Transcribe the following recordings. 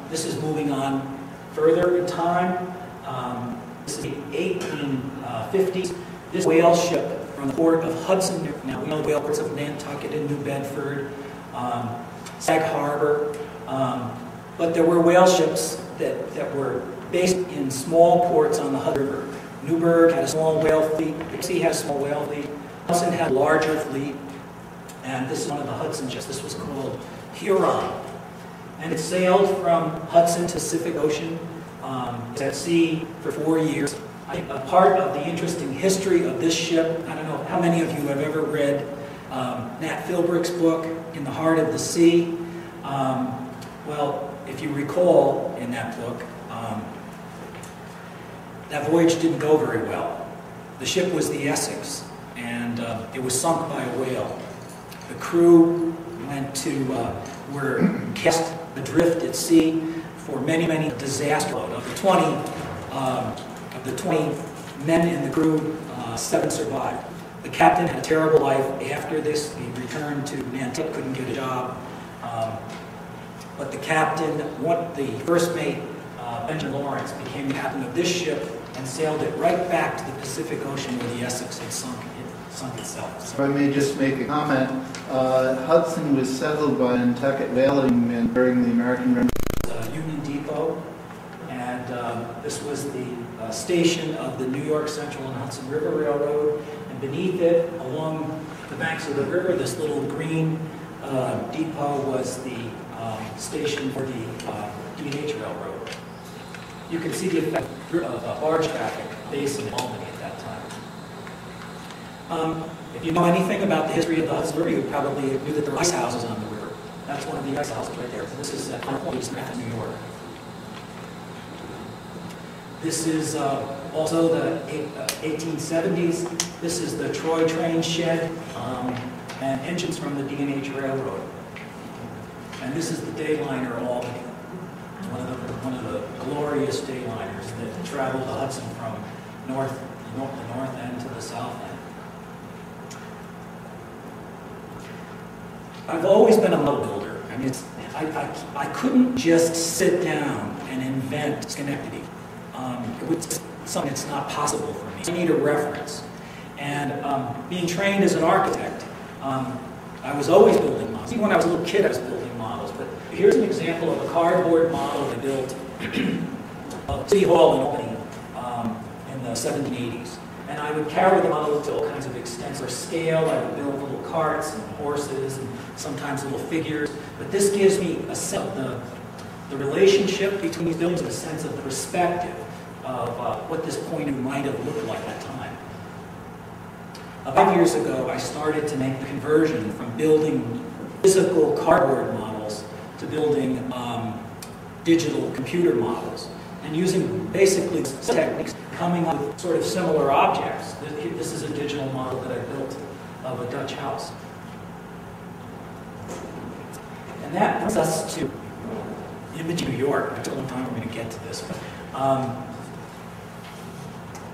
This is moving on further in time. This is the 1850s. This whale ship from the port of Hudson, now we know the whale ports of Nantucket and New Bedford, Sag Harbor, but there were whale ships that were based in small ports on the Hudson River. Newburgh had a small whale fleet, Dixie had a small whale fleet, Hudson had a larger fleet, and this is one of the Hudson ships. This was called Huron. And it sailed from Hudson to Pacific Ocean. It's at sea for 4 years. I think a part of the interesting history of this ship, I don't know how many of you have ever read Nat Philbrick's book, In the Heart of the Sea. Well, if you recall in that book, that voyage didn't go very well. The ship was the Essex, and it was sunk by a whale. The crew were cast adrift at sea for many, many disasters. Of the 20 men in the crew, 7 survived. The captain had a terrible life after this. He returned to Nantucket, couldn't get a job. But the captain, the first mate, Benjamin Lawrence, became the captain of this ship and sailed it right back to the Pacific Ocean where the Essex had sunk itself. If I may just make a comment, Hudson was settled by Nantucket whaling men during the American Revolution. Union Depot, and this was the station of the New York Central and Hudson River Railroad, and beneath it, along the banks of the river, this little green depot was the station for the D&H Railroad. You can see the effect of barge traffic based in Albany at that time. If you know anything about the history of the Hudson River, you probably knew that there were ice houses on the river. That's one of the ice houses right there. This is at Point, New York. This is also the 1870s. This is the Troy train shed and engines from the D&H Railroad. And this is the Dayliner Albany, one of the glorious dayliners that traveled the Hudson from the north end to the south end. I've always been a model builder. I mean, I couldn't just sit down and invent Schenectady. It was something that's not possible for me. I need a reference. And being trained as an architect, I was always building models. Even when I was a little kid, I was building models. But here's an example of a cardboard model I built of City Hall in Albany in the 1780s. And I would carry the model to all kinds of extents or scale. I would build little carts and horses and sometimes little figures. But this gives me a sense of the relationship between these buildings and a sense of the perspective of what this point might have looked like at the time. 5 years ago, I started to make the conversion from building physical cardboard models to building digital computer models, and using basically techniques coming up with sort of similar objects. This is a digital model that I built of a Dutch house. And that brings us to Image, New York. It took a long time for me to get to this. But,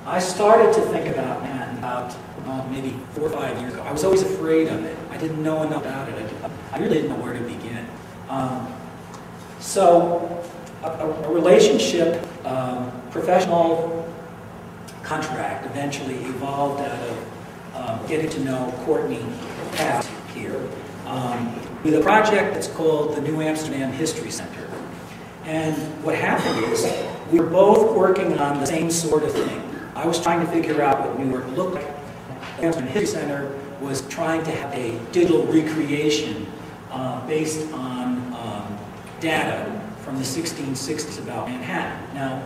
I started to think about Manhattan about maybe 4 or 5 years ago. I was always afraid of it. I didn't know enough about it. I really didn't know where to begin. So a relationship, professional contract eventually evolved out of getting to know Courtney Pass here with a project that's called the New Amsterdam History Center. And what happened is we were both working on the same sort of thing. I was trying to figure out what New York looked like. The Amsterdam History Center was trying to have a digital recreation based on data from the 1660s about Manhattan. Now,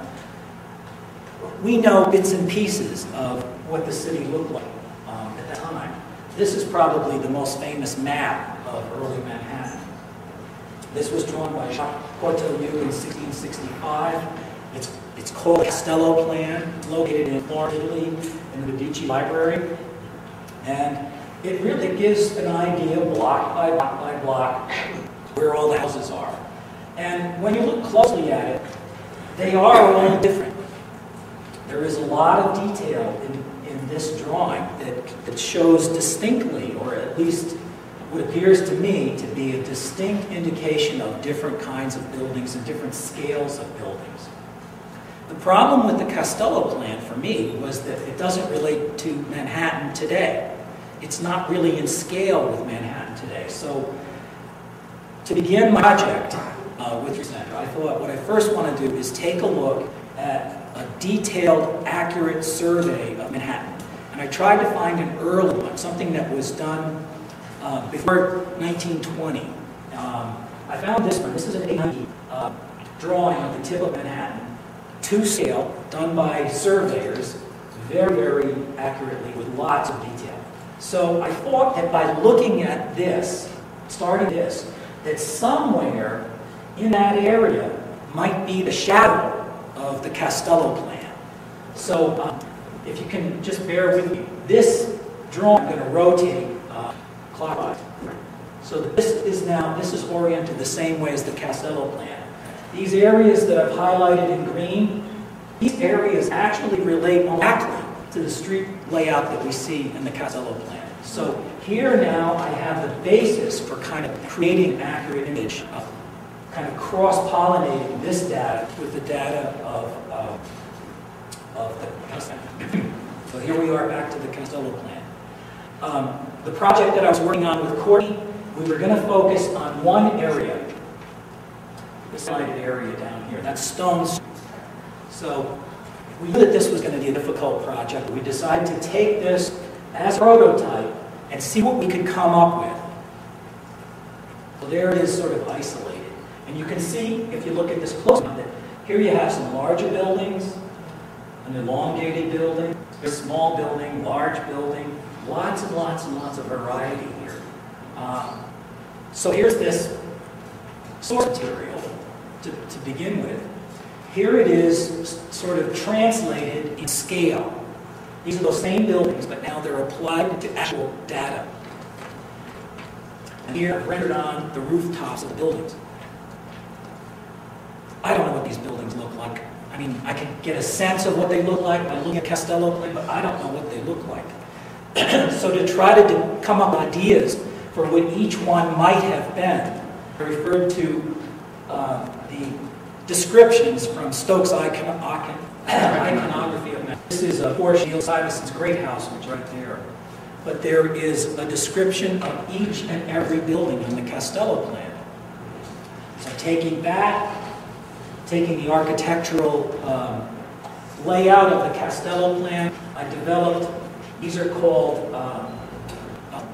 we know bits and pieces of what the city looked like at that time. This is probably the most famous map of early Manhattan. This was drawn by Jacques Cortelyou in 1665. It's called the Castello Plan. It's located in Florence, Italy, in the Medici Library. And it really gives an idea, block by block by block, where all the houses are. And when you look closely at it, they are all different. There is a lot of detail in this drawing that shows distinctly, or at least what appears to me to be a distinct indication of different kinds of buildings and different scales of buildings. The problem with the Costello plan for me was that it doesn't relate to Manhattan today. It's not really in scale with Manhattan today. So to begin my project with your center, I thought what I first want to do is take a look at a detailed, accurate survey of Manhattan. And I tried to find an early one, something that was done before 1920. I found this one. This is an 890 drawing of the tip of Manhattan, to scale, done by surveyors, very, very accurately with lots of detail. So I thought that by looking at this, starting this, that somewhere in that area might be the shadow of the Costello plan. So if you can just bear with me, this drawing I'm going to rotate clockwise. So this is oriented the same way as the Costello plan. These areas that I've highlighted in green, these areas actually relate directly to the street layout that we see in the Costello plan. So here now I have the basis for kind of creating an accurate image of kind of cross-pollinating this data with the data of the Costello. So here we are back to the Costello plan. The project that I was working on with Courtney, we were going to focus on one area, this highlighted area down here, that's Stone Street. So we knew that this was going to be a difficult project. We decided to take this as a prototype and see what we could come up with. So there it is, sort of isolated. And you can see, if you look at this close up, that here you have some larger buildings, an elongated building, a small building, large building, lots and lots and lots of variety here. So here's this source material to begin with. Here it is sort of translated in scale. These are those same buildings, but now they're applied to actual data. And here, rendered on the rooftops of the buildings. I don't know what these buildings look like. I mean, I can get a sense of what they look like by looking at Costello plan, but I don't know what they look like. So to try to come up with ideas for what each one might have been, I referred to the descriptions from Stokes' iconography of Manhattan. This is Porsche Neil Stuyvesant's great house, which is right there. But there is a description of each and every building in the Costello plan. So taking the architectural layout of the Costello plan, I developed, these are called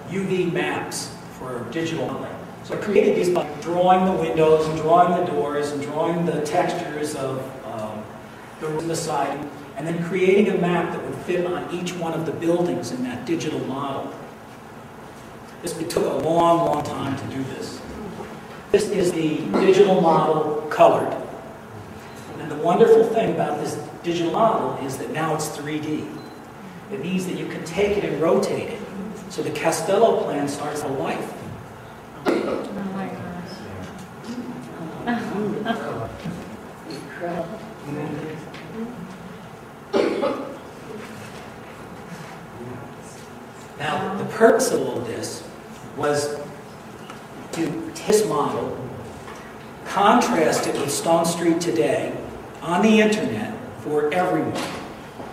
UV maps for digital modeling. So I created these by drawing the windows and drawing the doors and drawing the textures of the roof and the siding, and then creating a map that would fit on each one of the buildings in that digital model. It took a long, long time to do this. This is the digital model colored. And the wonderful thing about this digital model is that now it's 3D. It means that you can take it and rotate it. So the Costello plan starts a life. Oh my gosh. Now, the purpose of all this was to take this model, contrast it with Stone Street today on the internet for everyone.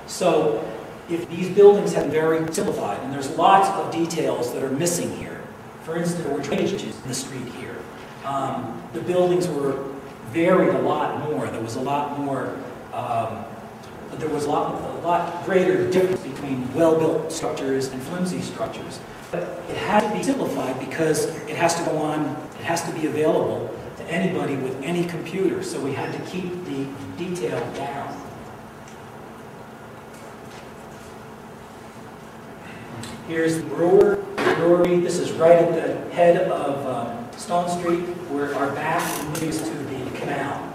So if these buildings have been very simplified, and there's lots of details that are missing here. For instance, there were drainages in the street here. The buildings were varied a lot more. There was a lot more, there was a lot greater difference between well-built structures and flimsy structures. But it had to be simplified because it has to go on, it has to be available to anybody with any computer. So we had to keep the detail down. Here's the brewery. This is right at the head of Stone Street, where our back leads to the canal.